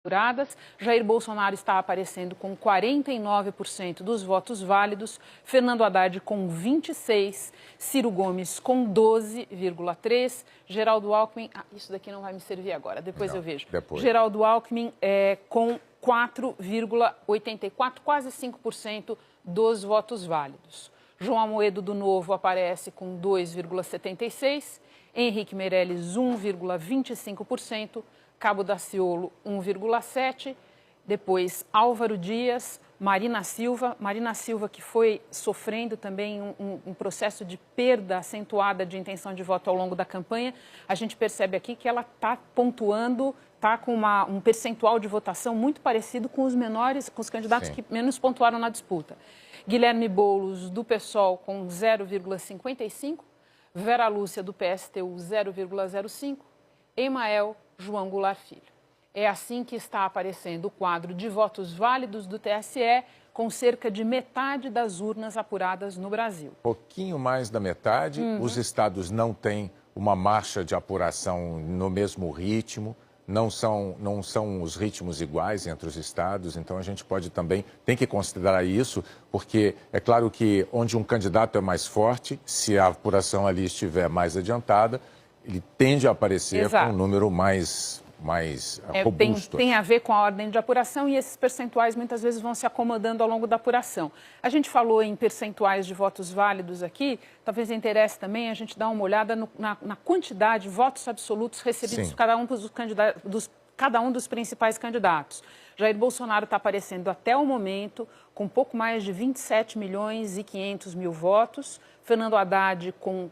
apuradas. Jair Bolsonaro está aparecendo com 49% dos votos válidos, Fernando Haddad com 26%, Ciro Gomes com 12,3%, Geraldo Alckmin, isso daqui não vai me servir agora, depois eu vejo. Geraldo Alckmin com 4,84%, quase 5% dos votos válidos. João Amoedo do Novo aparece com 2,76%, Henrique Meirelles 1,25%, Cabo Daciolo 1,7%, depois Álvaro Dias, Marina Silva que foi sofrendo também um processo de perda acentuada de intenção de voto ao longo da campanha. A gente percebe aqui que ela está pontuando, está com um percentual de votação muito parecido com os candidatos que menos pontuaram na disputa. Guilherme Boulos, do PSOL, com 0,55%, Vera Lúcia, do PSTU, 0,05%, Emael João Goulart Filho. É assim que está aparecendo o quadro de votos válidos do TSE, com cerca de metade das urnas apuradas no Brasil. Pouquinho mais da metade, os estados não têm uma marcha de apuração no mesmo ritmo, não são os ritmos iguais entre os estados, então a gente tem que considerar isso, porque é claro que onde um candidato é mais forte, se a apuração ali estiver mais adiantada, ele tende a aparecer com um número mais robusto. Tem a ver com a ordem de apuração e esses percentuais muitas vezes vão se acomodando ao longo da apuração. A gente falou em percentuais de votos válidos aqui, talvez interesse também a gente dar uma olhada na quantidade de votos absolutos recebidos por cada um dos principais candidatos. Jair Bolsonaro está aparecendo até o momento com pouco mais de 27 milhões e 500 mil votos, Fernando Haddad com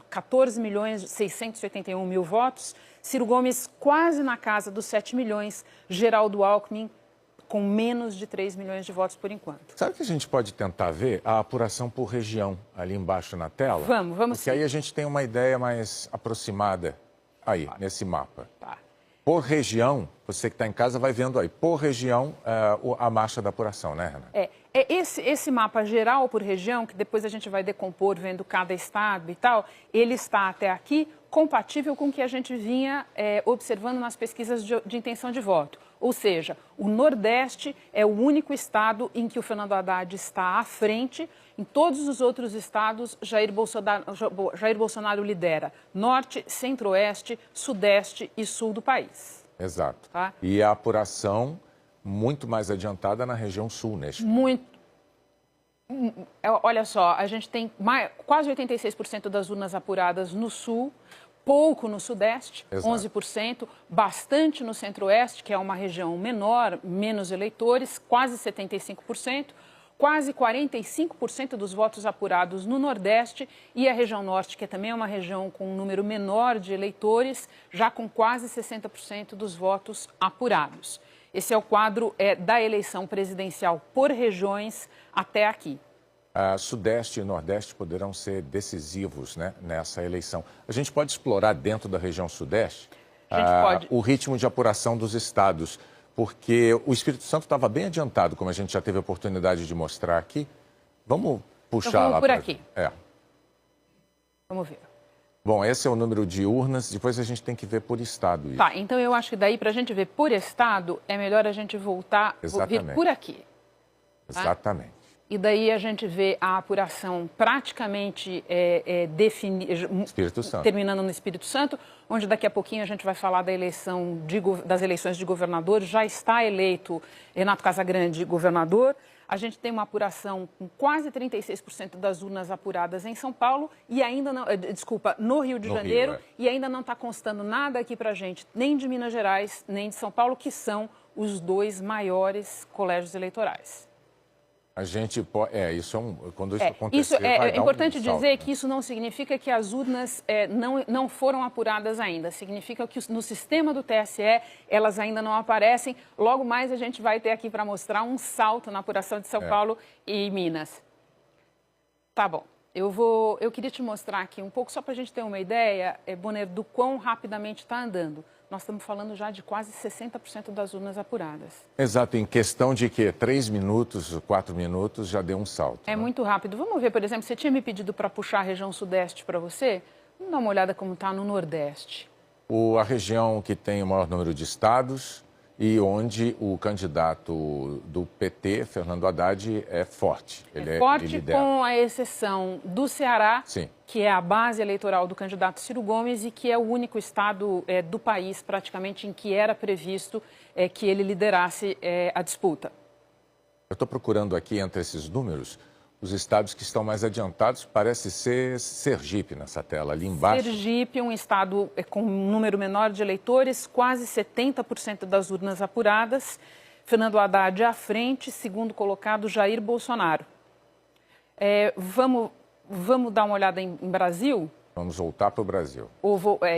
14 milhões e 681 mil votos, Ciro Gomes quase na casa dos 7 milhões, Geraldo Alckmin com menos de 3 milhões de votos por enquanto. Sabe que a gente pode tentar ver a apuração por região ali embaixo na tela? Vamos Porque aí a gente tem uma ideia mais aproximada aí, nesse mapa. Por região, você que está em casa vai vendo aí, por região, a marcha da apuração, né, Renata? Esse mapa geral por região, que depois a gente vai decompor vendo cada estado e tal, ele está até aqui compatível com o que a gente vinha observando nas pesquisas de intenção de voto. Ou seja, o Nordeste é o único estado em que o Fernando Haddad está à frente. Em todos os outros estados, Jair Bolsonaro lidera Norte, Centro-Oeste, Sudeste e Sul do país. Exato. Tá? E a apuração muito mais adiantada na região Sul, neste momento. Olha só, a gente tem quase 86% das urnas apuradas no Sul, pouco no Sudeste, 11%, bastante no Centro-Oeste, que é uma região menor, menos eleitores, quase 75%, quase 45% dos votos apurados no Nordeste e a região Norte, que também é uma região com um número menor de eleitores, já com quase 60% dos votos apurados. Esse é o quadro da eleição presidencial por regiões até aqui. Sudeste e Nordeste poderão ser decisivos, né, nessa eleição. A gente pode explorar dentro da região Sudeste o ritmo de apuração dos estados, porque o Espírito Santo estava bem adiantado, como a gente já teve a oportunidade de mostrar aqui. Vamos puxar então, lá por aqui. Vamos ver. Bom, esse é o número de urnas, depois a gente tem que ver por estado. Isso. Tá, então eu acho que daí, para a gente ver por estado, é melhor a gente voltar, vir por aqui. Exatamente. E daí a gente vê a apuração praticamente terminando no Espírito Santo, onde daqui a pouquinho a gente vai falar das eleições de governador. Já está eleito Renato Casagrande governador. A gente tem uma apuração com quase 36% das urnas apuradas em São Paulo e ainda não, no Rio de Janeiro, e ainda não está constando nada aqui para a gente, nem de Minas Gerais, nem de São Paulo, que são os dois maiores colégios eleitorais. A gente pode... quando isso acontecer, é importante dizer que isso não significa que as urnas não foram apuradas ainda. Significa que no sistema do TSE elas ainda não aparecem. Logo mais a gente vai ter aqui para mostrar um salto na apuração de São Paulo e Minas. Tá bom. Eu queria te mostrar aqui um pouco, só para a gente ter uma ideia, Bonner, do quão rapidamente está andando. Nós estamos falando já de quase 60% das urnas apuradas. Exato, em questão de 3 minutos, 4 minutos, já deu um salto. É muito rápido. Vamos ver, por exemplo, você tinha me pedido para puxar a região Sudeste para você? Vamos dar uma olhada como está no Nordeste. A região que tem o maior número de estados e onde o candidato do PT, Fernando Haddad, é forte. Ele lidera. Com a exceção do Ceará, sim, que é a base eleitoral do candidato Ciro Gomes e que é o único estado do país, praticamente, em que era previsto que ele liderasse a disputa. Eu estou procurando aqui, entre esses números, os estados que estão mais adiantados. Parece ser Sergipe nessa tela, ali embaixo. Sergipe, um estado com um número menor de eleitores, quase 70% das urnas apuradas. Fernando Haddad à frente, segundo colocado Jair Bolsonaro. Vamos dar uma olhada em Brasil? Vamos voltar para o Brasil.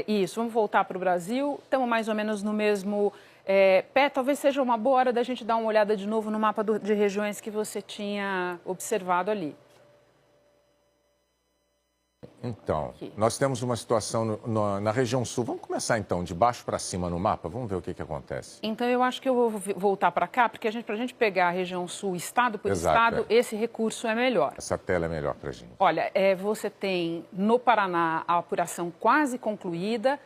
Isso, vamos voltar para o Brasil. Estamos mais ou menos no mesmo pé. Talvez seja uma boa hora da gente dar uma olhada de novo no mapa de regiões que você tinha observado ali. Então, aqui. Nós temos uma situação na região sul. Vamos começar, então, de baixo para cima no mapa? Vamos ver o que acontece. Então, eu acho que eu vou voltar para cá, porque para a gente pegar a região sul, estado por estado, esse recurso é melhor. Essa tela é melhor para a gente. Olha, você tem no Paraná a apuração quase concluída,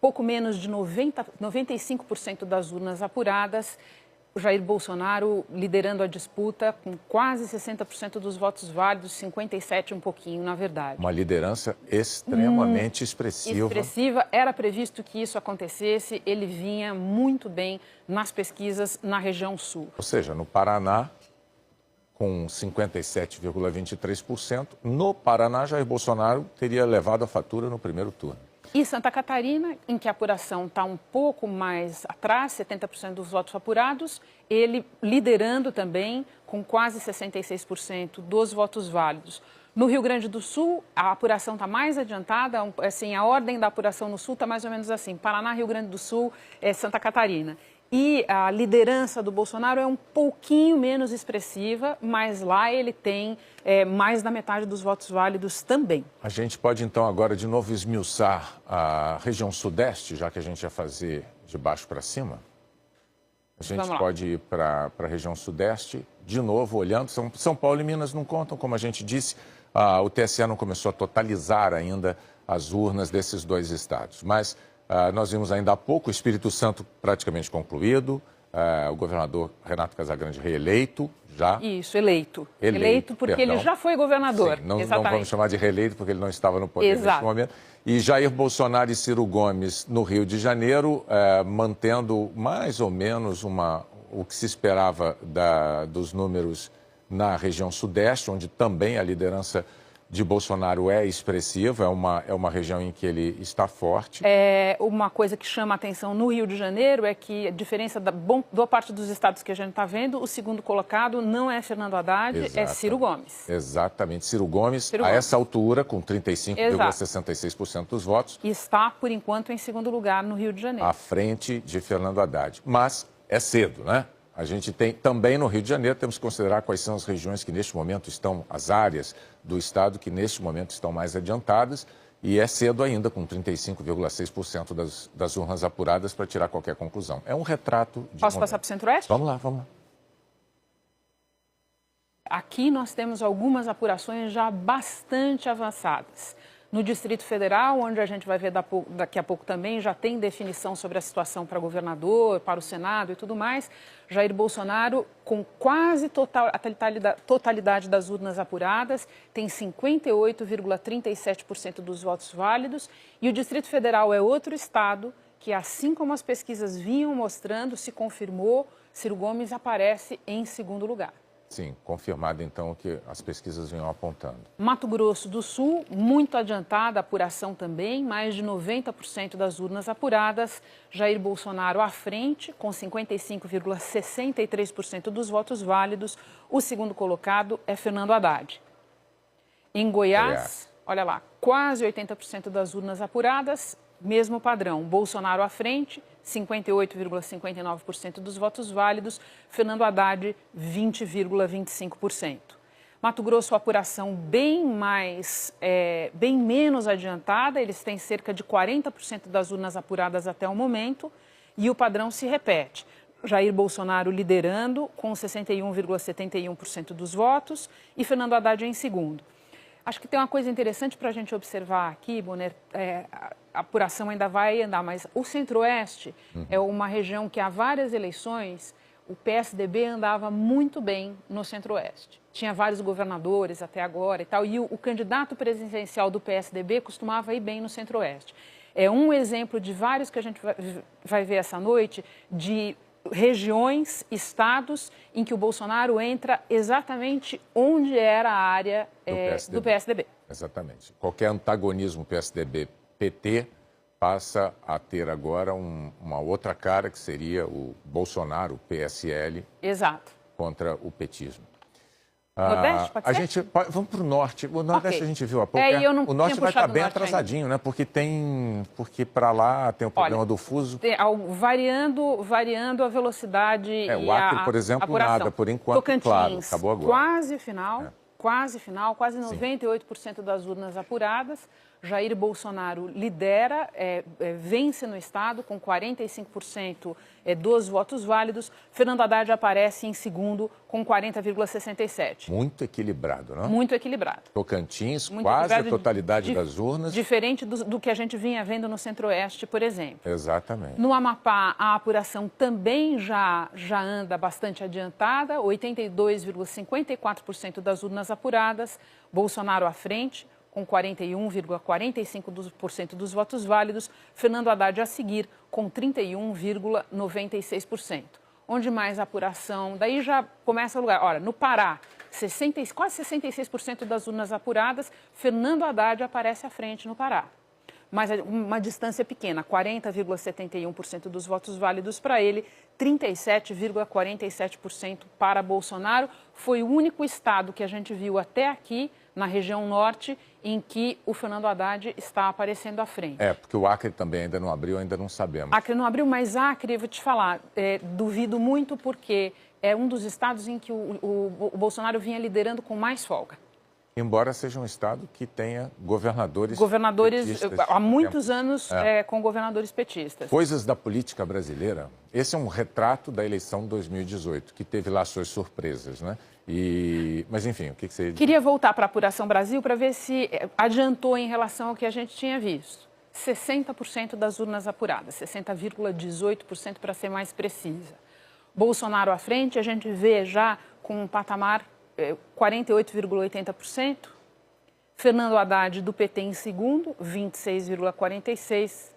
pouco menos de 95% das urnas apuradas. O Jair Bolsonaro liderando a disputa com quase 60% dos votos válidos, 57% um pouquinho, na verdade. Uma liderança extremamente expressiva. Era previsto que isso acontecesse, ele vinha muito bem nas pesquisas na região sul. Ou seja, no Paraná, com 57,23%, no Paraná, Jair Bolsonaro teria levado a fatura no primeiro turno. E Santa Catarina, em que a apuração está um pouco mais atrás, 70% dos votos apurados, ele liderando também com quase 66% dos votos válidos. No Rio Grande do Sul, a apuração está mais adiantada, assim, a ordem da apuração no Sul está mais ou menos assim, Paraná, Rio Grande do Sul, Santa Catarina. E a liderança do Bolsonaro é um pouquinho menos expressiva, mas lá ele tem mais da metade dos votos válidos também. A gente pode, então, agora de novo esmiuçar a região sudeste, já que a gente ia fazer de baixo para cima. A gente pode ir para a região sudeste, de novo, olhando. São Paulo e Minas não contam, como a gente disse. O TSE não começou a totalizar ainda as urnas desses dois estados. Mas nós vimos ainda há pouco o Espírito Santo praticamente concluído, o governador Renato Casagrande reeleito já. Isso, eleito. Eleito porque ele já foi governador. Sim, não vamos chamar de reeleito porque ele não estava no poder nesse momento. E Jair Bolsonaro e Ciro Gomes no Rio de Janeiro, mantendo mais ou menos o que se esperava dos números na região sudeste, onde também a liderança de Bolsonaro é expressiva, é uma região em que ele está forte. Uma coisa que chama a atenção no Rio de Janeiro é que a diferença da boa parte dos estados que a gente está vendo, o segundo colocado não é Fernando Haddad, é Ciro Gomes. Exatamente. Ciro Gomes, essa altura, com 35,66% dos votos. Está, por enquanto, em segundo lugar no Rio de Janeiro. À frente de Fernando Haddad. Mas é cedo, né? A gente tem também no Rio de Janeiro, temos que considerar quais são as regiões que neste momento estão, as áreas do estado que neste momento estão mais adiantadas, e é cedo ainda, com 35,6% das urnas apuradas, para tirar qualquer conclusão. É um retrato de... Posso passar para o Centro-Oeste? Vamos lá, vamos lá. Aqui nós temos algumas apurações já bastante avançadas. No Distrito Federal, onde a gente vai ver daqui a pouco também, já tem definição sobre a situação para governador, para o Senado e tudo mais. Jair Bolsonaro, com quase a totalidade das urnas apuradas, tem 58,37% dos votos válidos. E o Distrito Federal é outro estado que, assim como as pesquisas vinham mostrando, se confirmou, Ciro Gomes aparece em segundo lugar. Sim, confirmado então o que as pesquisas vinham apontando. Mato Grosso do Sul, muito adiantada a apuração também, mais de 90% das urnas apuradas. Jair Bolsonaro à frente, com 55,63% dos votos válidos. O segundo colocado é Fernando Haddad. Em Goiás, olha lá, quase 80% das urnas apuradas, mesmo padrão. Bolsonaro à frente, 58,59% dos votos válidos, Fernando Haddad, 20,25%. Mato Grosso, a apuração bem menos adiantada, eles têm cerca de 40% das urnas apuradas até o momento, e o padrão se repete. Jair Bolsonaro liderando, com 61,71% dos votos, e Fernando Haddad em segundo. Acho que tem uma coisa interessante para a gente observar aqui, Bonner, a apuração ainda vai andar, mas o Centro-Oeste é uma região que há várias eleições o PSDB andava muito bem no Centro-Oeste. Tinha vários governadores até agora e tal, e o candidato presidencial do PSDB costumava ir bem no Centro-Oeste. É um exemplo de vários que a gente vai ver essa noite, de regiões, estados em que o Bolsonaro entra exatamente onde era a área do PSDB. Exatamente. Qualquer antagonismo PSDB-PT passa a ter agora uma outra cara, que seria o Bolsonaro, o PSL, Exato. contra o petismo. Nordeste, pode ser? Gente, vamos para o Norte. O Nordeste Okay. A gente viu há pouco. O Norte vai estar bem atrasadinho, né? Porque para lá tem o problema do fuso. Variando a velocidade o Acre, por exemplo, nada. Por enquanto, Tocantins, claro, acabou agora. Quase 98% das urnas apuradas. Jair Bolsonaro lidera, vence no estado com 45% dos votos válidos. Fernando Haddad aparece em segundo com 40,67%. Muito equilibrado, não? Muito equilibrado. Tocantins, quase a totalidade das urnas. Diferente do que a gente vinha vendo no Centro-Oeste, por exemplo. Exatamente. No Amapá, a apuração também já anda bastante adiantada, 82,54% das urnas apuradas, Bolsonaro à frente, com 41,45% dos votos válidos, Fernando Haddad a seguir, com 31,96%. Onde mais a apuração? Daí já começa o lugar. Olha, no Pará, quase 66% das urnas apuradas, Fernando Haddad aparece à frente no Pará. Mas uma distância pequena, 40,71% dos votos válidos para ele, 37,47% para Bolsonaro. Foi o único estado que a gente viu até aqui, na região norte, em que o Fernando Haddad está aparecendo à frente. Porque o Acre também ainda não abriu, ainda não sabemos. Acre não abriu, mas Acre, vou te falar, duvido muito porque é um dos estados em que o Bolsonaro vinha liderando com mais folga. Embora seja um estado que tenha governadores petistas, há muitos anos com governadores petistas. Coisas da política brasileira. Esse é um retrato da eleição de 2018, que teve lá suas surpresas, né? Mas, enfim, o que você... Queria voltar para a Apuração Brasil para ver se adiantou em relação ao que a gente tinha visto. 60% das urnas apuradas, 60,18% para ser mais precisa. Bolsonaro à frente, a gente vê já com um patamar 48,80%. Fernando Haddad do PT em segundo, 26,46%.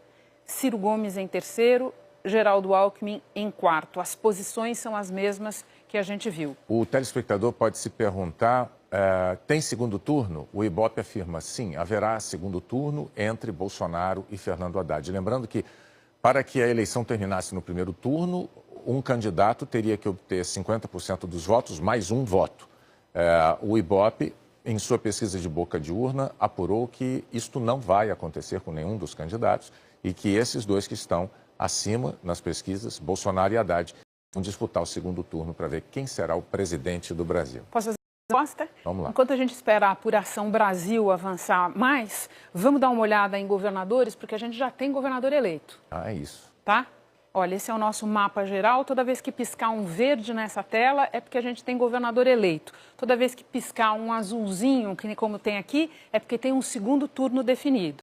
Ciro Gomes em terceiro, Geraldo Alckmin em quarto. As posições são as mesmas que a gente viu. O telespectador pode se perguntar, tem segundo turno? O Ibope afirma sim, haverá segundo turno entre Bolsonaro e Fernando Haddad. Lembrando que, para que a eleição terminasse no primeiro turno, um candidato teria que obter 50% dos votos mais um voto. O Ibope, em sua pesquisa de boca de urna, apurou que isto não vai acontecer com nenhum dos candidatos e que esses dois que estão acima nas pesquisas, Bolsonaro e Haddad, vão disputar o segundo turno para ver quem será o presidente do Brasil. Posso fazer uma resposta? Vamos lá. Enquanto a gente espera a apuração Brasil avançar mais, vamos dar uma olhada em governadores, porque a gente já tem governador eleito. É isso. Tá? Olha, esse é o nosso mapa geral. Toda vez que piscar um verde nessa tela, é porque a gente tem governador eleito. Toda vez que piscar um azulzinho, como tem aqui, é porque tem um segundo turno definido.